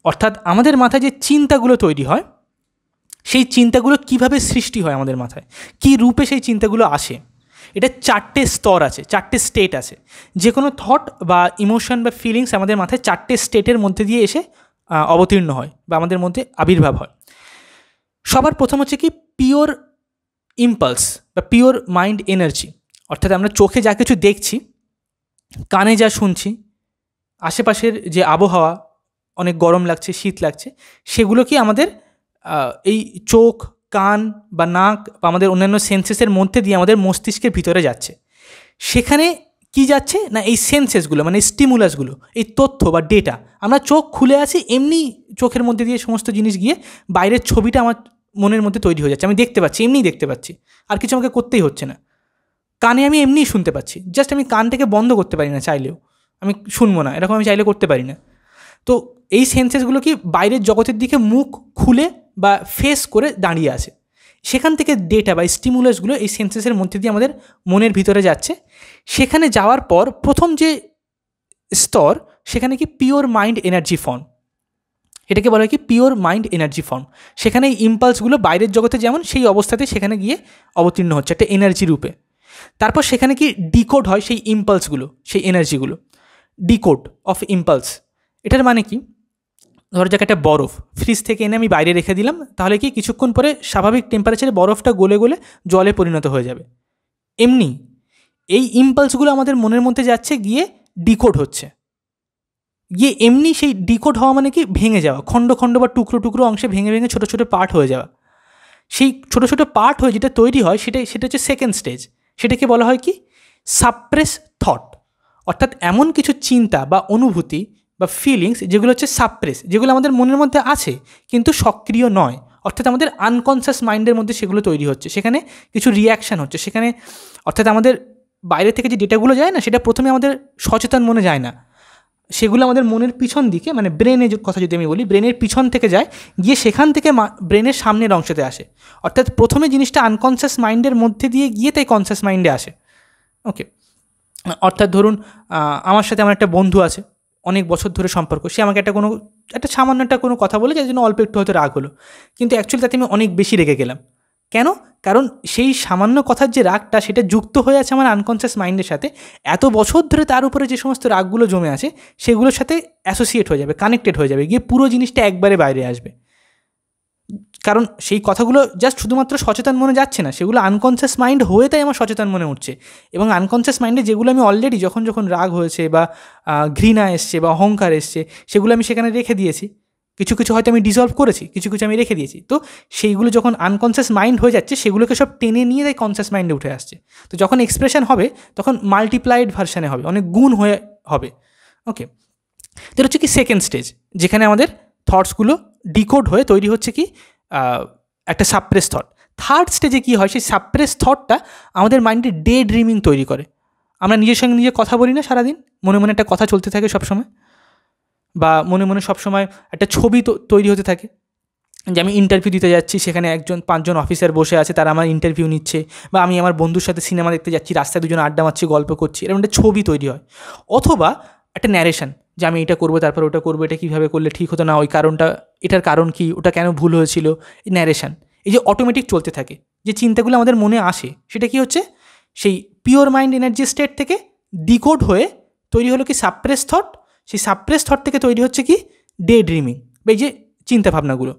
অর্থাৎ আমাদের মাথায় যে চিন্তাগুলো তৈরি হয়, সেই চিন্তাগুলো কিভাবে সৃষ্টি হয় আমাদের মাথায়, কী রূপে সেই চিন্তাগুলো আসে, এটা 4টে স্তর আছে, 4টে স্টেট আছে। যে কোনো থট বা ইমোশন বা ফিলিংস আমাদের মাথায় 4টে স্টেটের মধ্যে দিয়ে এসে অবতীর্ণ হয় বা আমাদের মধ্যে আবির্ভাব হয়। সবার প্রথম হচ্ছে কি পিওর ইম্পালস বা পিওর মাইন্ড এনার্জি, অর্থাৎ আমরা চোখে যা কিছু দেখছি, কানে যা শুনছি, আশেপাশের যে আবহাওয়া, অনেক গরম লাগছে, শীত লাগছে, সেগুলো কি আমাদের এই চোখ, কান বা নাক বা আমাদের অন্যান্য সেন্সেসের মধ্যে দিয়ে আমাদের মস্তিষ্কের ভিতরে যাচ্ছে। সেখানে কি যাচ্ছে না, এই সেন্সেসগুলো মানে স্টিমুলাসগুলো, এই তথ্য বা ডেটা, আমরা চোখ খুলে আছি এমনি চোখের মধ্যে দিয়ে সমস্ত জিনিস গিয়ে বাইরের ছবিটা আমার মনের মধ্যে তৈরি হয়ে যাচ্ছে, আমি দেখতে পাচ্ছি, এমনিই দেখতে পাচ্ছি, আর কিছু আমাকে করতেই হচ্ছে না। কানে আমি এমনিই শুনতে পাচ্ছি, জাস্ট আমি কানটাকে বন্ধ করতে পারি না, চাইলেও আমি শুনবো না, এরকম আমি চাইলে করতে পারি না। তো এই সেন্সেসগুলো কি বাইরের জগতের দিকে মুখ খুলে বা ফেস করে দাঁড়িয়ে আছে, সেখান থেকে ডেটা বা স্টিমুলাসগুলো এই সেন্সেসের মধ্যে দিয়ে আমাদের মনের ভিতরে যাচ্ছে। সেখানে যাওয়ার পর প্রথম যে স্তর, সেখানে কি পিওর মাইন্ড এনার্জি ফর্ম, এটাকে বলা হয় কি পিওর মাইন্ড এনার্জি ফর্ম। সেখানে এই ইম্পালসগুলো বাইরের জগতে যেমন সেই অবস্থাতে সেখানে গিয়ে অবতীর্ণ হচ্ছে একটা এনার্জি রূপে। তারপর সেখানে কি ডিকোড হয় সেই ইম্পালসগুলো, সেই এনার্জিগুলো, ডিকোড অফ ইম্পালস। এটার মানে কি, ধরো যাক একটা বরফ ফ্রিজ থেকে এনে আমি বাইরে রেখে দিলাম, তাহলে কি কিছুক্ষণ পরে স্বাভাবিক টেম্পারেচারে বরফটা গলে গলে জলে পরিণত হয়ে যাবে। এমনি এই ইম্পালসগুলো আমাদের মনের মধ্যে যাচ্ছে, গিয়ে ডিকোড হচ্ছে, গিয়ে এমনি সেই ডিকোড হওয়া মানে কি ভেঙে যাওয়া, খণ্ড খণ্ড বা টুকরো টুকরো অংশে ভেঙে ভেঙে ছোটো ছোটো পার্ট হয়ে যাওয়া। সেই ছোটো ছোটো পার্ট হয়ে যেটা তৈরি হয় সেটা হচ্ছে সেকেন্ড স্টেজ। সেটাকে বলা হয় কি সাপ্রেস থট, অর্থাৎ এমন কিছু চিন্তা বা অনুভূতি বা ফিলিংস যেগুলো হচ্ছে সাপ্রেস, যেগুলো আমাদের মনের মধ্যে আছে কিন্তু সক্রিয় নয়, অর্থাৎ আমাদের আনকনসিয়াস মাইন্ডের মধ্যে সেগুলো তৈরি হচ্ছে, সেখানে কিছু রিয়াকশান হচ্ছে সেখানে, অর্থাৎ আমাদের বাইরে থেকে যে ডেটাগুলো যায় না, সেটা প্রথমে আমাদের সচেতন মনে যায় না, সেগুলো আমাদের মনের পিছন দিকে, মানে ব্রেনের কথা যদি আমি বলি, ব্রেনের পিছন থেকে যায়, গিয়ে সেখান থেকে ব্রেনের সামনের অংশতে আসে। অর্থাৎ প্রথমে জিনিসটা আনকনসিয়াস মাইন্ডের মধ্যে দিয়ে গিয়ে তাই কনসিয়াস মাইন্ডে আসে। ওকে, অর্থাৎ ধরুন আমার সাথে আমার একটা বন্ধু আছে, অনেক বছর ধরে সম্পর্ক, সে আমাকে একটা সামান্য একটা কোনো কথা বলে, যার জন্য অল্প একটু হয়তো রাগ হলো, কিন্তু অ্যাকচুয়ালি তাতে আমি অনেক বেশি রেগে গেলাম। কেন? কারণ সেই সামান্য কথার যে রাগটা, সেটা যুক্ত হয়ে আছে আমার আনকনসিয়াস মাইন্ডের সাথে। এত বছর ধরে তার উপরে যে সমস্ত রাগগুলো জমে আছে, সেগুলোর সাথে অ্যাসোসিয়েট হয়ে যাবে, কানেক্টেড হয়ে যাবে, গিয়ে পুরো জিনিসটা একবারে বাইরে আসবে। কারণ সেই কথাগুলো জাস্ট শুধুমাত্র সচেতন মনে যাচ্ছে না, সেগুলো আনকনসিয়াস মাইন্ড হয়ে তাই আমার সচেতন মনে উঠছে। এবং আনকনসিয়াস মাইন্ডে যেগুলো আমি অলরেডি যখন রাগ হয়েছে বা ঘৃণা এসছে বা অহংকার এসছে, সেগুলো আমি সেখানে রেখে দিয়েছি। কিছু কিছু হয়তো আমি ডিসলভ করেছি, কিছু কিছু আমি রেখে দিয়েছি। তো সেইগুলো যখন আনকনসিয়াস মাইন্ড হয়ে যাচ্ছে, সেগুলোকে সব টেনে নিয়ে তাই কনসিয়াস মাইন্ডে উঠে আসছে। তো যখন এক্সপ্রেশন হবে, তখন মাল্টিপ্লাইড ভার্সানে হবে, অনেক গুণ হয়ে হবে। ওকে, তো এটা হচ্ছে কি সেকেন্ড স্টেজ, যেখানে আমাদের থটসগুলো ডিকোড হয়ে তৈরি হচ্ছে কি একটা সাপ্রেস থট। থার্ড স্টেজে কী হয়, সেই সাপ্রেস থটটা আমাদের মাইন্ডে ডে ড্রিমিং তৈরি করে। আমরা নিজের সঙ্গে নিজে কথা বলি না সারাদিন, মনে মনে একটা কথা চলতে থাকে সবসময়, বা মনে মনে সবসময় একটা ছবি তৈরি হতে থাকে, যে আমি ইন্টারভিউ দিতে যাচ্ছি, সেখানে 5জন অফিসার বসে আছে, তারা আমার ইন্টারভিউ নিচ্ছে, বা আমি আমার বন্ধুর সাথে সিনেমা দেখতে যাচ্ছি, রাস্তায় দুজন আড্ডা মারছি, গল্প করছি, এরকম একটা ছবি তৈরি হয়। অথবা একটা ন্যারেশন, যে আমি এটা করবো, তারপর ওটা করবো, এটা কীভাবে করলে ঠিক হতো না, ওই কারণটা, এটার কারণ কী, ওটা কেন ভুল হয়েছিল, এই ন্যারেশন, এই যে অটোমেটিক চলতে থাকে, যে চিন্তাগুলো আমাদের মনে আসে, সেটা কি হচ্ছে, সেই পিওর মাইন্ড এনার্জি স্টেট থেকে ডিকোড হয়ে তৈরি হলো কি সাপ্রেস থট। সেই সাপ্রেস থট থেকে তৈরি হচ্ছে কি ডে ড্রিমিং, বা এই যে চিন্তাভাবনাগুলো।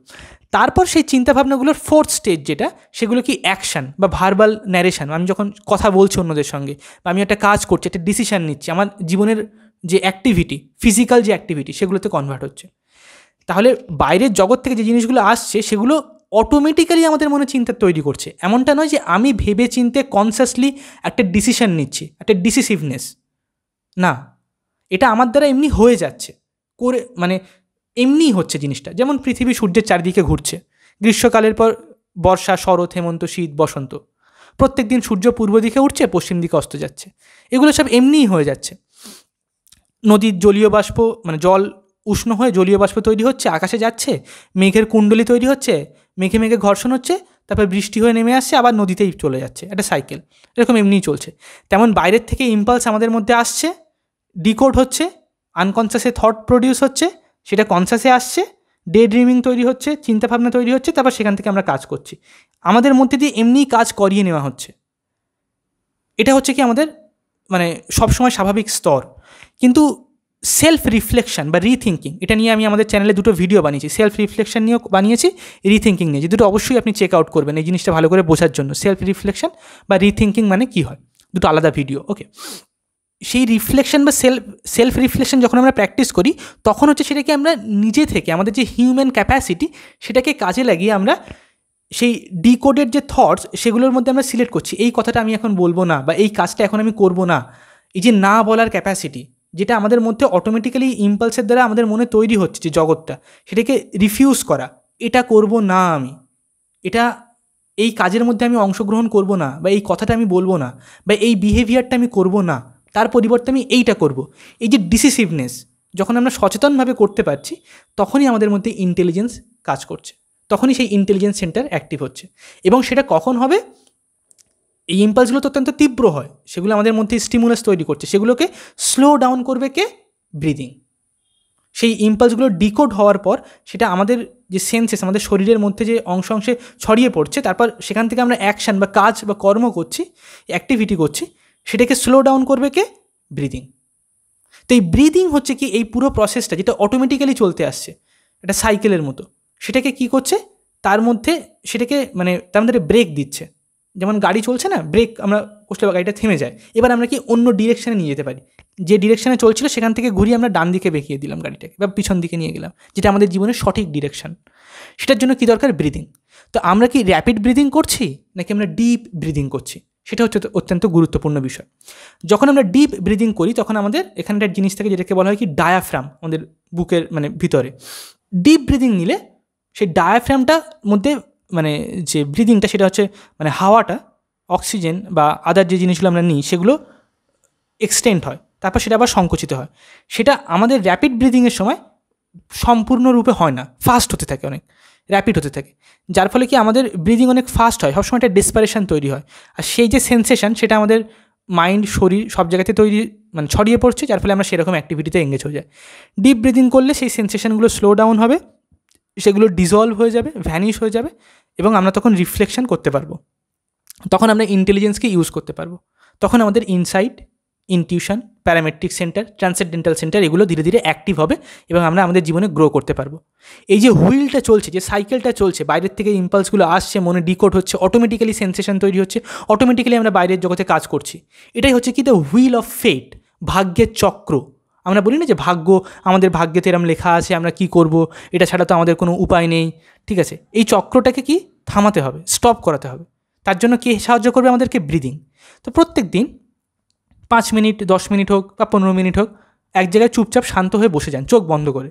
তারপর সেই চিন্তাভাবনাগুলোর ফোর্থ স্টেজ যেটা, সেগুলো কি অ্যাকশান বা ভার্বাল ন্যারেশন। আমি যখন কথা বলছি অন্যদের সঙ্গে, বা আমি একটা কাজ করছি, একটা ডিসিশান নিচ্ছি, আমার জীবনের যে অ্যাক্টিভিটি, ফিজিক্যাল যে অ্যাক্টিভিটি, সেগুলোতে কনভার্ট হচ্ছে। তাহলে বাইরের জগৎ থেকে যে জিনিসগুলো আসছে, সেগুলো অটোমেটিক্যালি আমাদের মনে চিন্তা তৈরি করছে। এমনটা নয় যে আমি ভেবে চিন্তে কনসিয়াসলি একটা ডিসিশান নিচ্ছি, একটা ডিসিসিভনেস, না, এটা আমার দ্বারা এমনি হয়ে যাচ্ছে, করে মানে এমনিই হচ্ছে জিনিসটা। যেমন পৃথিবী সূর্যের চারদিকে ঘুরছে, গ্রীষ্মকালের পর বর্ষা, শরৎ, হেমন্ত, শীত, বসন্ত, প্রত্যেক দিন সূর্য পূর্ব দিকে উঠছে, পশ্চিম দিকে অস্ত যাচ্ছে, এগুলো সব এমনিই হয়ে যাচ্ছে। নদীর জলীয় বাষ্প, মানে জল উষ্ণ হয়ে জলীয় বাষ্প তৈরি হচ্ছে, আকাশে যাচ্ছে, মেঘের কুণ্ডলী তৈরি হচ্ছে, মেঘে মেঘে ঘর্ষণ হচ্ছে, তারপর বৃষ্টি হয়ে নেমে আসছে, আবার নদীতেই চলে যাচ্ছে, একটা সাইকেল, এরকম এমনিই চলছে। তেমন বাইরের থেকে ইম্পালস আমাদের মধ্যে আসছে, ডিকোড হচ্ছে, আনকনসিয়াসে থট প্রডিউস হচ্ছে, সেটা কনসিয়াসে আসছে, ডে ড্রিমিং তৈরি হচ্ছে, চিন্তাভাবনা তৈরি হচ্ছে, তারপর সেখান থেকে আমরা কাজ করছি, আমাদের মধ্যে দিয়ে এমনিই কাজ করিয়ে নেওয়া হচ্ছে। এটা হচ্ছে কি আমাদের মানে সবসময় স্বাভাবিক স্তর। কিন্তু সেলফ রিফ্লেকশন বা রিথিঙ্কিং, এটা নিয়ে আমি আমাদের চ্যানেলে দুটো ভিডিও বানিয়েছি, সেলফ রিফ্লেকশন নিয়েও বানিয়েছি, রিথিঙ্কিং নিয়ে, যে দুটো অবশ্যই আপনি চেক আউট করবেন এই জিনিসটা ভালো করে বোঝার জন্য। সেলফ রিফ্লেকশন বা রিথিঙ্কিং মানে কী হয়, দুটো আলাদা ভিডিও। ওকে, সেই রিফ্লেকশন বা সেলফ রিফ্লেকশন যখন আমরা প্র্যাকটিস করি, তখন হচ্ছে সেটাকে আমরা নিজে থেকে, আমাদের যে হিউম্যান ক্যাপাসিটি, সেটাকে কাজে লাগিয়ে আমরা সেই ডিকোডেড যে থটস, সেগুলোর মধ্যে আমরা সিলেক্ট করছি, এই কথাটা আমি এখন বলবো না, বা এই কাজটা এখন আমি করব না। এই যে না বলার ক্যাপাসিটি, যেটা আমাদের মধ্যে অটোমেটিক্যালি ইম্পালসের দ্বারা আমাদের মনে তৈরি হচ্ছে যে জগৎটা, সেটাকে রিফিউজ করা, এটা করব না আমি, এটা এই কাজের মধ্যে আমি অংশগ্রহণ করব না, বা এই কথাটা আমি বলবো না, বা এই বিহেভিয়ারটা আমি করব না, তার পরিবর্তে আমি এইটা করব। এই যে ডিসিসিভনেস যখন আমরা সচেতনভাবে করতে পারছি, তখনই আমাদের মধ্যে ইন্টেলিজেন্স কাজ করছে, তখনই সেই ইন্টেলিজেন্স সেন্টার অ্যাক্টিভ হচ্ছে। এবং সেটা কখন হবে, এই ইম্পালসগুলো তো অত্যন্ত তীব্র হয়, সেগুলো আমাদের মধ্যে স্টিমুলাস তৈরি করছে, সেগুলোকে স্লো ডাউন করবে কে, ব্রিদিং। সেই ইম্পালসগুলো ডিকোড হওয়ার পর সেটা আমাদের যে সেন্সেস, আমাদের শরীরের মধ্যে যে অংশে ছড়িয়ে পড়ছে, তারপর সেখান থেকে আমরা অ্যাকশান বা কাজ বা কর্ম করছি, অ্যাক্টিভিটি করছি, সেটাকে স্লো ডাউন করবে কে, ব্রিদিং। তো এই ব্রিদিং হচ্ছে কি এই পুরো প্রসেসটা, যেটা অটোমেটিক্যালি চলতে আসছে একটা সাইকেলের মতো, সেটাকে কি করছে, তার মধ্যে সেটাকে মানে তার মধ্যে ব্রেক দিচ্ছে। যেমন গাড়ি চলছে না, ব্রেক আমরা কষলে গাড়িটা থেমে যায়, এবার আমরা কি অন্য ডিরেকশানে নিয়ে যেতে পারি, যে ডিরেকশানে চলছিল সেখান থেকে ঘুরিয়ে আমরা ডান দিকে বেঁকিয়ে দিলাম গাড়িটাকে, বা পিছন দিকে নিয়ে গেলাম, যেটা আমাদের জীবনের সঠিক ডিরেকশান। সেটার জন্য কী দরকার, ব্রিদিং। তো আমরা কি র্যাপিড ব্রিদিং করছি নাকি আমরা ডিপ ব্রিদিং করছি, সেটা হচ্ছে অত্যন্ত গুরুত্বপূর্ণ বিষয়। যখন আমরা ডিপ ব্রিদিং করি, তখন আমাদের এখানটার জিনিস থেকে, যেটাকে বলা হয় কি ডায়াফ্রাম, আমাদের বুকের মানে ভিতরে ডিপ ব্রিদিং নিলে সেই ডায়াফ্রামটার মধ্যে মানে যে ব্রিদিংটা, সেটা হচ্ছে মানে হাওয়াটা, অক্সিজেন বা আদার যে জিনিসগুলো আমরা নিই, সেগুলো এক্সটেন্ড হয়, তারপর সেটা আবার সংকুচিত হয়। সেটা আমাদের র্যাপিড ব্রিদিংয়ের সময় সম্পূর্ণরূপে হয় না, ফাস্ট হতে থাকে, অনেক র্যাপিড হতে থাকে, যার ফলে কি আমাদের ব্রিদিং অনেক ফাস্ট হয়, সবসময় একটা ডেসপারেশন তৈরি হয়। আর সেই যে সেন্সেশন সেটা আমাদের মাইন্ড, শরীর সব জায়গাতে মানে ছড়িয়ে পড়ছে, যার ফলে আমরা সেরকম অ্যাক্টিভিটিতে এঙ্গেজ হয়ে যাই। ডিপ ব্রিদিং করলে সেই সেন্সেশনগুলো স্লো ডাউন হবে, সেগুলো ডিজলভ হয়ে যাবে, ভ্যানিশ হয়ে যাবে, এবং আমরা তখন রিফ্লেকশন করতে পারবো। তখন আমরা ইন্টেলিজেন্সকে ইউজ করতে পারবো। তখন আমাদের insight, intuition, parametric centre, transcendental centre এগুলো ধীরে ধীরে অ্যাক্টিভ হবে এবং আমরা আমাদের জীবনে গ্রো করতে পারবো। এই যে হুইলটা চলছে, যে সাইকেলটা চলছে, বাইরের থেকে ইম্পালসগুলো আসছে, মনে ডিকোড হচ্ছে, অটোমেটিক্যালি সেন্সেশন তৈরি হচ্ছে, অটোমেটিক্যালি আমরা বাইরের জগতে কাজ করছি। এটাই হচ্ছে কি দ্য হুইল অফ ফেট, ভাগ্যের চক্র। আমরা বলি না যে ভাগ্য, আমাদের ভাগ্যেতে এরম লেখা আছে, আমরা কি করব, এটা ছাড়া তো আমাদের কোনো উপায় নেই, ঠিক আছে? এই চক্রটাকে কি থামাতে হবে, স্টপ করাতে হবে। তার জন্য কে সাহায্য করবে আমাদেরকে? ব্রিদিং। তো প্রত্যেক দিন 5 মিনিট, 10 মিনিট হোক বা 15 মিনিট হোক, এক জায়গায় চুপচাপ শান্ত হয়ে বসে যান, চোখ বন্ধ করে,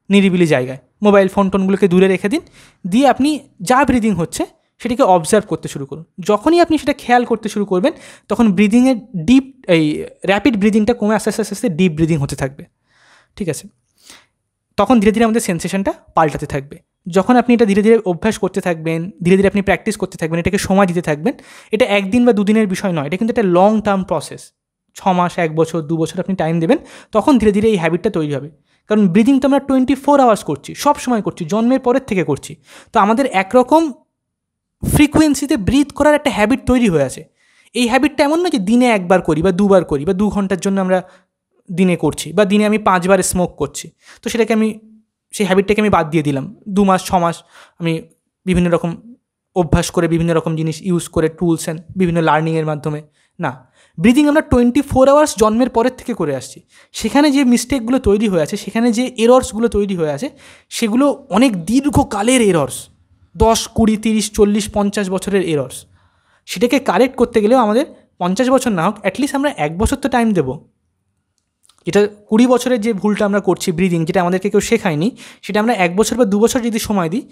নিরিবিলি জায়গায়। মোবাইল ফোন টোনগুলোকে দূরে রেখে দিন, দিয়ে আপনি যা ব্রিদিং হচ্ছে সেটাকে অবজার্ভ করতে শুরু করুন। যখনই আপনি সেটা খেয়াল করতে শুরু করবেন, তখন ব্রিদিংয়ের র্যাপিড ব্রিদিংটা কমে আস্তে আস্তে আস্তে আস্তে ডিপ ব্রিদিং হতে থাকবে, ঠিক আছে? তখন ধীরে ধীরে আমাদের সেন্সেশনটা পাল্টাতে থাকবে। যখন আপনি এটা ধীরে ধীরে অভ্যাস করতে থাকবেন, ধীরে ধীরে আপনি প্র্যাকটিস করতে থাকবেন, এটাকে সময় দিতে থাকবেন, এটা 1 দিন বা 2 দিনের বিষয় নয়, এটা কিন্তু একটা লং টার্ম প্রসেস। 6 মাস, 1 বছর, 2 বছর আপনি টাইম দেবেন, তখন ধীরে ধীরে এই হ্যাবিটটা তৈরি হবে। কারণ ব্রিদিং তো আমরা 24 আওয়ার্স করছি, সব সময় করছি, জন্মের পরের থেকে করছি। তো আমাদের একরকম ফ্রিকোয়েন্সিতে ব্রিথ করার একটা হ্যাবিট তৈরি হয়ে আছে। এই হ্যাবিটটা এমন না যে দিনে 1 বার করি বা 2 বার করি বা 2 ঘন্টার জন্য আমরা দিনে করছি, বা দিনে আমি 5 বার স্মোক করছি, তো সেটাকে আমি, সেই হ্যাবিটটাকে আমি বাদ দিয়ে দিলাম। 2 মাস, 6 মাস আমি বিভিন্ন রকম অভ্যাস করে, বিভিন্ন রকম জিনিস ইউজ করে, টুলস অ্যান্ড বিভিন্ন লার্নিংয়ের মাধ্যমে না। ব্রিদিং আমরা 24 আওয়ার্স জন্মের পরের থেকে করে আসছি। সেখানে যে মিস্টেকগুলো তৈরি হয়ে আছে, সেখানে যে এরর্সগুলো তৈরি হয়ে আছে, সেগুলো অনেক দীর্ঘকালের এরর্স, 10, 20, 30, 40, 50 বছরের এরর্স। সেটাকে কারেক্ট করতে গেলেও আমাদের 50 বছর না হোক, অ্যাটলিস্ট আমরা 1 বছর তো টাইম দেবো। যেটা 20 বছরের যে ভুলটা আমরা করছি ব্রিদিং, যেটা আমাদেরকে কেউ শেখায়নি, সেটা আমরা 1 বছর বা 2 বছর যদি সময় দিই,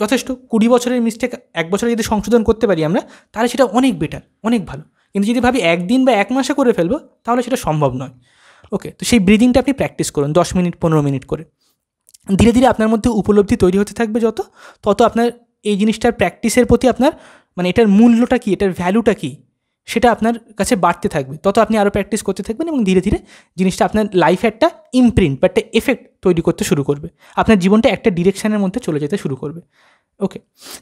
যথেষ্ট। 20 বছরের মিস্টেক 1 বছরে যদি সংশোধন করতে পারি আমরা, তাহলে সেটা অনেক বেটার, অনেক ভালো। কিন্তু যদি ভাবি 1 দিন বা 1 মাসে করে ফেলবো, তাহলে সেটা সম্ভব নয়। ওকে, তো সেই ব্রিদিংটা আপনি প্র্যাকটিস করুন 10 মিনিট, 15 মিনিট করে। ধীরে ধীরে আপনার মধ্যে উপলব্ধি তৈরি হতে থাকবে, তত আপনার এই জিনিসটার প্র্যাকটিসের প্রতি আপনার, মানে এটার মূল্যটা কী, এটার ভ্যালুটা কী, সেটা আপনার কাছে বাড়তে থাকবে। তত আপনি আরও প্র্যাকটিস করতে থাকবেন, এবং ধীরে ধীরে জিনিসটা আপনার লাইফে একটা ইমপ্রিন্ট বা একটা এফেক্ট তৈরি করতে শুরু করবে। আপনার জীবনটা একটা ডিরেকশনের মধ্যে চলে যেতে শুরু করবে। ওকে,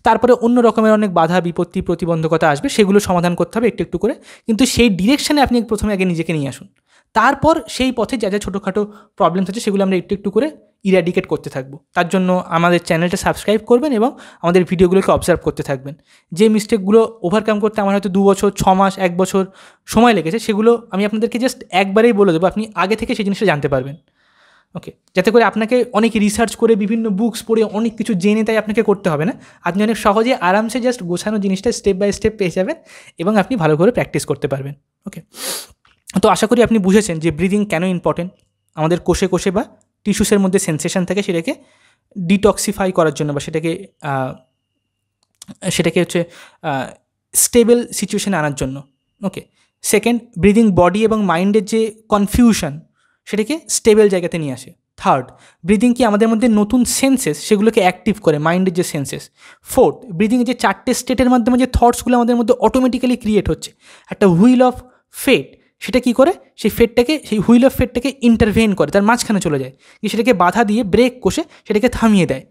তারপরে অন্য রকমের অনেক বাধা, বিপত্তি, প্রতিবন্ধকতা আসবে, সেগুলো সমাধান করতে হবে একটু একটু করে। কিন্তু সেই ডিরেকশানে আপনি প্রথমে আগে নিজেকে নিয়ে আসুন, তারপর সেই পথে যা যা ছোটোখাটো প্রবলেমস আছে সেগুলো আমরা একটু একটু করে ইরাডিকেট করতে থাকবো। তার জন্য আমাদের চ্যানেলটা সাবস্ক্রাইব করবেন এবং আমাদের ভিডিওগুলোকে অবজার্ভ করতে থাকবেন। যে মিস্টেকগুলো ওভারকাম করতে আমার হয়তো 2 বছর, 6 মাস, 1 বছর সময় লেগেছে, সেগুলো আমি আপনাদেরকে জাস্ট একবারেই বলে দেবো, আপনি আগে থেকে সেই জিনিসটা জানতে পারবেন। ওকে, যাতে করে আপনাকে অনেক রিসার্চ করে, বিভিন্ন বুকস পড়ে, অনেক কিছু জেনে তাই আপনাকে করতে হবে না। আপনি অনেক সহজে আরামসে জাস্ট গোছানো জিনিসটা স্টেপ বাই স্টেপ পেয়ে যাবেন এবং আপনি ভালো করে প্র্যাকটিস করতে পারবেন। ওকে, তো আশা করি আপনি বুঝেছেন যে ব্রিদিং কেন ইম্পর্টেন্ট। আমাদের কোষে কোষে বা টিস্যুসের মধ্যে সেন্সেশন থাকে, সেটাকে ডিটক্সিফাই করার জন্য, বা সেটাকে হচ্ছে স্টেবল সিচুয়েশানে আনার জন্য। ওকে, সেকেন্ড, ব্রিদিং বডি এবং মাইন্ডের যে কনফিউশন, সেটাকে স্টেবল জায়গাতে নিয়ে আসে। থার্ড, ব্রিদিং কি আমাদের মধ্যে নতুন সেন্সেস, সেগুলোকে অ্যাক্টিভ করে, মাইন্ডের যে সেন্সেস। ফোর্থ, ব্রিদিংয়ের যে 4টে স্টেটের মাধ্যমে যে থটসগুলো আমাদের মধ্যে অটোমেটিক্যালি ক্রিয়েট হচ্ছে, একটা হুইল অফ ফেট, সেটা কী করে, সেই হুইল অফ ফেটটাকে ইন্টারভেন করে, তার মাঝখানে চলে যায়, যে সেটাকে বাধা দিয়ে ব্রেক কষে সেটাকে থামিয়ে দেয়।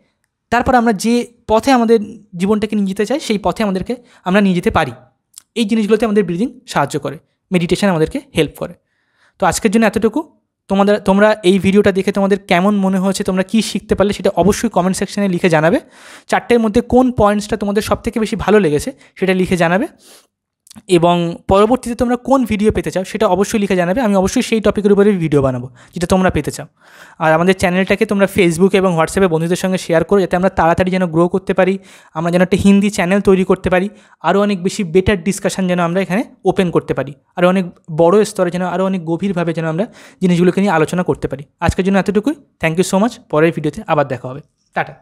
তারপর আমরা যে পথে আমাদের জীবনটাকে নিয়ে যেতে চাই, সেই পথে আমরা নিয়ে যেতে পারি। এই জিনিসগুলোতে আমাদের ব্রিদিং সাহায্য করে, মেডিটেশন আমাদেরকে হেল্প করে। তো আজকের জন্য এতটুকু। তোমরা এই ভিডিওটা দেখে তোমাদের কেমন মনে হয়েছে, তোমরা কী শিখতে পারলে, সেটা অবশ্যই কমেন্ট সেকশনে লিখে জানাবে। 4টের মধ্যে কোন পয়েন্টসটা তোমাদের সবথেকে বেশি ভালো লেগেছে সেটা লিখে জানাবে, এবং পরবর্তীতে তোমরা কোন ভিডিও পেতে চাও সেটা অবশ্যই লিখে জানাবে। আমি অবশ্যই সেই টপিকের উপরে ভিডিও বানাবো যেটা তোমরা পেতে চাও। আর আমাদের চ্যানেলটাকে তোমরা ফেসবুকে এবং হোয়াটসঅ্যাপে বন্ধুদের সঙ্গে শেয়ার করো, যাতে আমরা তাড়াতাড়ি যেন গ্রো করতে পারি, আমরা যেন একটা হিন্দি চ্যানেল তৈরি করতে পারি, আরও অনেক বেশি বেটার ডিসকাশন যেন আমরা এখানে ওপেন করতে পারি, আরও অনেক বড় স্তরে যেন, আরও অনেক গভীরভাবে যেন আমরা জিনিসগুলোকে নিয়ে আলোচনা করতে পারি। আজকের জন্য এতটুকুই। Thank you so much. পরের ভিডিওতে আবার দেখা হবে। টাটা।